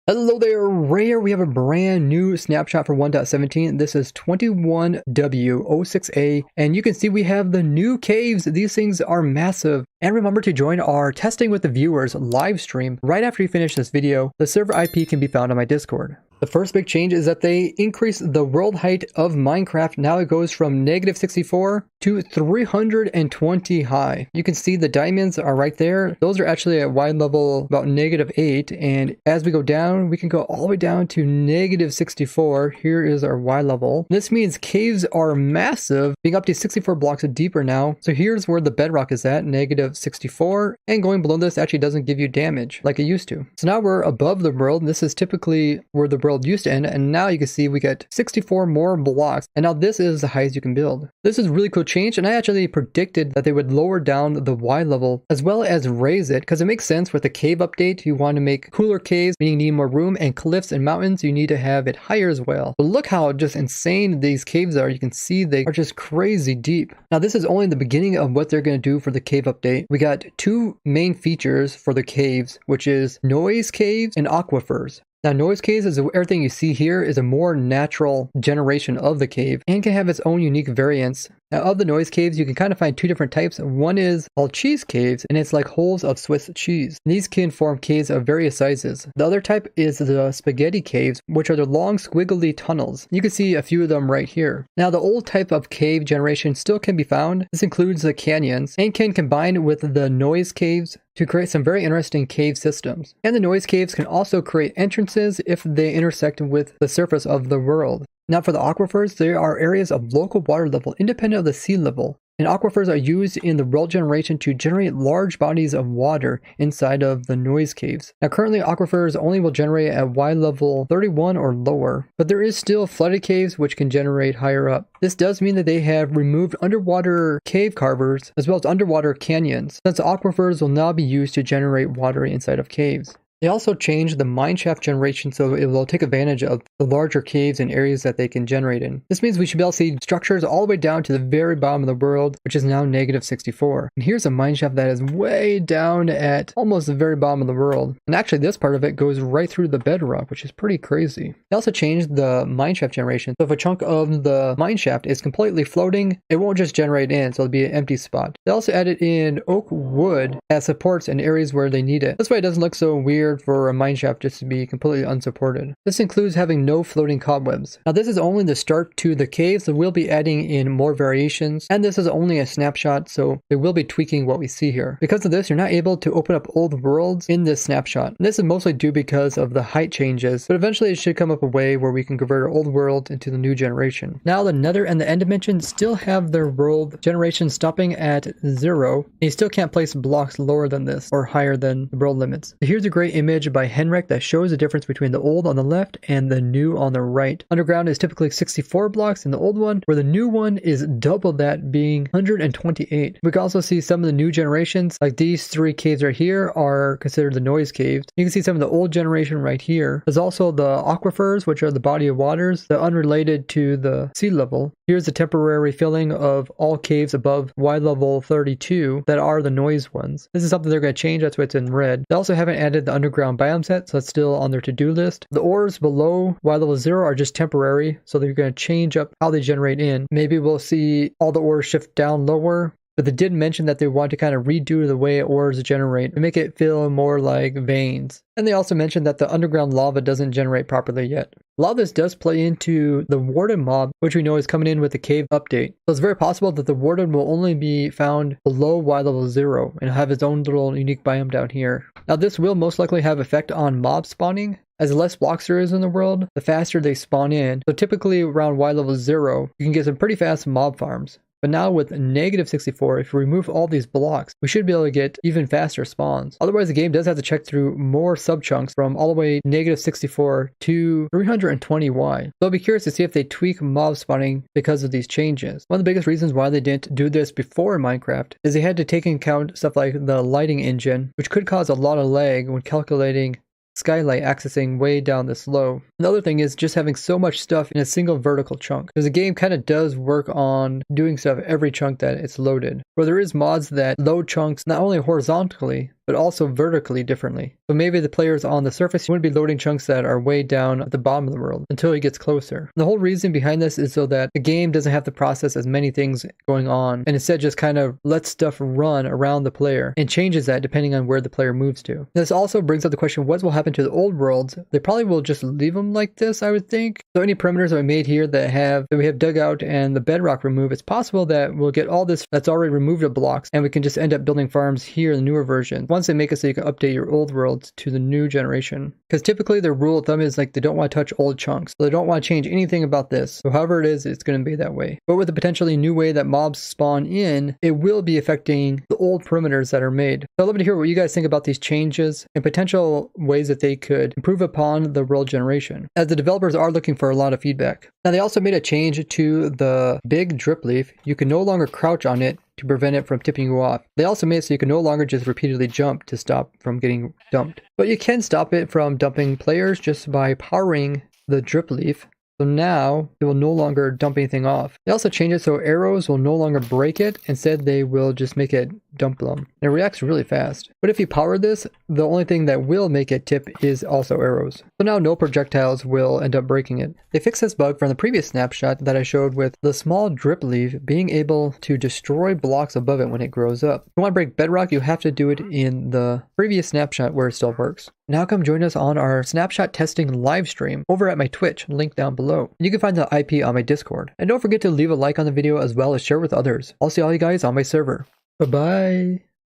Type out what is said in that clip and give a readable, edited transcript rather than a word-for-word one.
Hello there, Rare. We have a brand new snapshot for 1.17. This is 21W06A, and you can see we have the new caves. These things are massive. And remember to join our Testing with the Viewers live stream right after you finish this video. The server IP can be found on my Discord. The first big change is that they increased the world height of Minecraft. Now it goes from -64 to 320 high. You can see the diamonds are right there. Those are actually at wide level about -8. And as we go down, we can go all the way down to -64. Here is our Y level. This means caves are massive, being up to 64 blocks deeper now. So here's where the bedrock is at, -64. And going below this actually doesn't give you damage like it used to. So now we're above the world. This is typically where the world used to end, and now you can see we get 64 more blocks, and now this is the highest you can build. This is a really cool change, and I actually predicted that they would lower down the Y level as well as raise it, because it makes sense with the cave update. You want to make cooler caves, meaning you need more room, and cliffs and mountains, you need to have it higher as well. But look how just insane these caves are. You can see they are just crazy deep. Now this is only the beginning of what they're going to do for the cave update. We got two main features for the caves, which is noise caves and aquifers. Now, noise caves is everything you see here is a more natural generation of the cave and can have its own unique variants. Now, of the noise caves, you can kind of find two different types. One is called cheese caves, and it's like holes of Swiss cheese. These can form caves of various sizes. The other type is the spaghetti caves, which are the long squiggly tunnels. You can see a few of them right here. Now, the old type of cave generation still can be found. This includes the canyons and can combine with the noise caves to create some very interesting cave systems. And the noise caves can also create entrances if they intersect with the surface of the world. Now for the aquifers, there are areas of local water level independent of the sea level. And aquifers are used in the world generation to generate large bodies of water inside of the noise caves. Now currently aquifers only will generate at Y level 31 or lower, but there is still flooded caves which can generate higher up. This does mean that they have removed underwater cave carvers as well as underwater canyons, since aquifers will now be used to generate water inside of caves. They also changed the mineshaft generation so it will take advantage of the larger caves and areas that they can generate in. This means we should be able to see structures all the way down to the very bottom of the world, which is now -64. And here's a mineshaft that is way down at almost the very bottom of the world. And actually this part of it goes right through the bedrock, which is pretty crazy. They also changed the mineshaft generation. So if a chunk of the mineshaft is completely floating, it won't just generate in, so it'll be an empty spot. They also added in oak wood as supports in areas where they need it. This way it doesn't look so weird for a mineshaft just to be completely unsupported. This includes having no floating cobwebs. Now this is only the start to the cave, so we'll be adding in more variations, and this is only a snapshot, so they will be tweaking what we see here. Because of this, you're not able to open up old worlds in this snapshot. And this is mostly due because of the height changes, but eventually it should come up a way where we can convert our old world into the new generation. Now the nether and the end dimension still have their world generation stopping at 0, and you still can't place blocks lower than this or higher than the world limits. So here's a great image by Henrik that shows the difference between the old on the left and the new on the right. Underground is typically 64 blocks in the old one, where the new one is double that, being 128. We can also see some of the new generations, like these three caves right here are considered the noise caves. You can see some of the old generation right here. There's also the aquifers, which are the body of waters, that are unrelated to the sea level. Here's the temporary filling of all caves above Y level 32 that are the noise ones. This is something they're going to change, that's why it's in red. They also haven't added the underground biome set, so it's still on their to-do list. The ores below Y level 0 are just temporary, so they're going to change up how they generate in. Maybe we'll see all the ores shift down lower, but they did mention that they want to kind of redo the way ores generate to make it feel more like veins. And they also mentioned that the underground lava doesn't generate properly yet. A lot of this does play into the warden mob, which we know is coming in with the cave update. So it's very possible that the warden will only be found below Y level 0 and have its own little unique biome down here. Now this will most likely have effect on mob spawning. As the less blocks there is in the world, the faster they spawn in. So typically around Y level 0, you can get some pretty fast mob farms. But now with -64, if we remove all these blocks, we should be able to get even faster spawns. Otherwise, the game does have to check through more sub-chunks from all the way -64 to 320Y. So I'll be curious to see if they tweak mob spawning because of these changes. One of the biggest reasons why they didn't do this before in Minecraft is they had to take into account stuff like the lighting engine, which could cause a lot of lag when calculating skylight accessing way down this low. Another thing is just having so much stuff in a single vertical chunk, because the game kind of does work on doing stuff every chunk that it's loaded. Where there is mods that load chunks not only horizontally, but also vertically differently. So maybe the players on the surface wouldn't be loading chunks that are way down at the bottom of the world until he gets closer. The whole reason behind this is so that the game doesn't have to process as many things going on, and instead just kind of lets stuff run around the player and changes that depending on where the player moves to. This also brings up the question, what will happen to the old worlds? They probably will just leave them like this, I would think. So any perimeters that we made here that we have dug out and the bedrock removed, it's possible that we'll get all this that's already removed of blocks, and we can just end up building farms here in the newer version once they make it so you can update your old worlds to the new generation. Because typically their rule of thumb is like they don't want to touch old chunks, so they don't want to change anything about this. So however it is, it's going to be that way. But with the potentially new way that mobs spawn in, it will be affecting the old perimeters that are made. So I'd love to hear what you guys think about these changes and potential ways that they could improve upon the world generation, as the developers are looking for a lot of feedback. Now they also made a change to the big drip leaf. You can no longer crouch on it to prevent it from tipping you off. They also made it so you can no longer just repeatedly jump to stop from getting dumped. But you can stop it from dumping players just by powering the drip leaf. So now it will no longer dump anything off. They also changed it so arrows will no longer break it. Instead, they will just make it dump them. And it reacts really fast. But if you power this, the only thing that will make it tip is also arrows. So now no projectiles will end up breaking it. They fixed this bug from the previous snapshot that I showed with the small drip leaf being able to destroy blocks above it when it grows up. If you want to break bedrock, you have to do it in the previous snapshot where it still works. Now come join us on our snapshot testing live stream over at my Twitch, link down below. You can find the IP on my Discord. And don't forget to leave a like on the video as well as share with others. I'll see all you guys on my server. Bye-bye.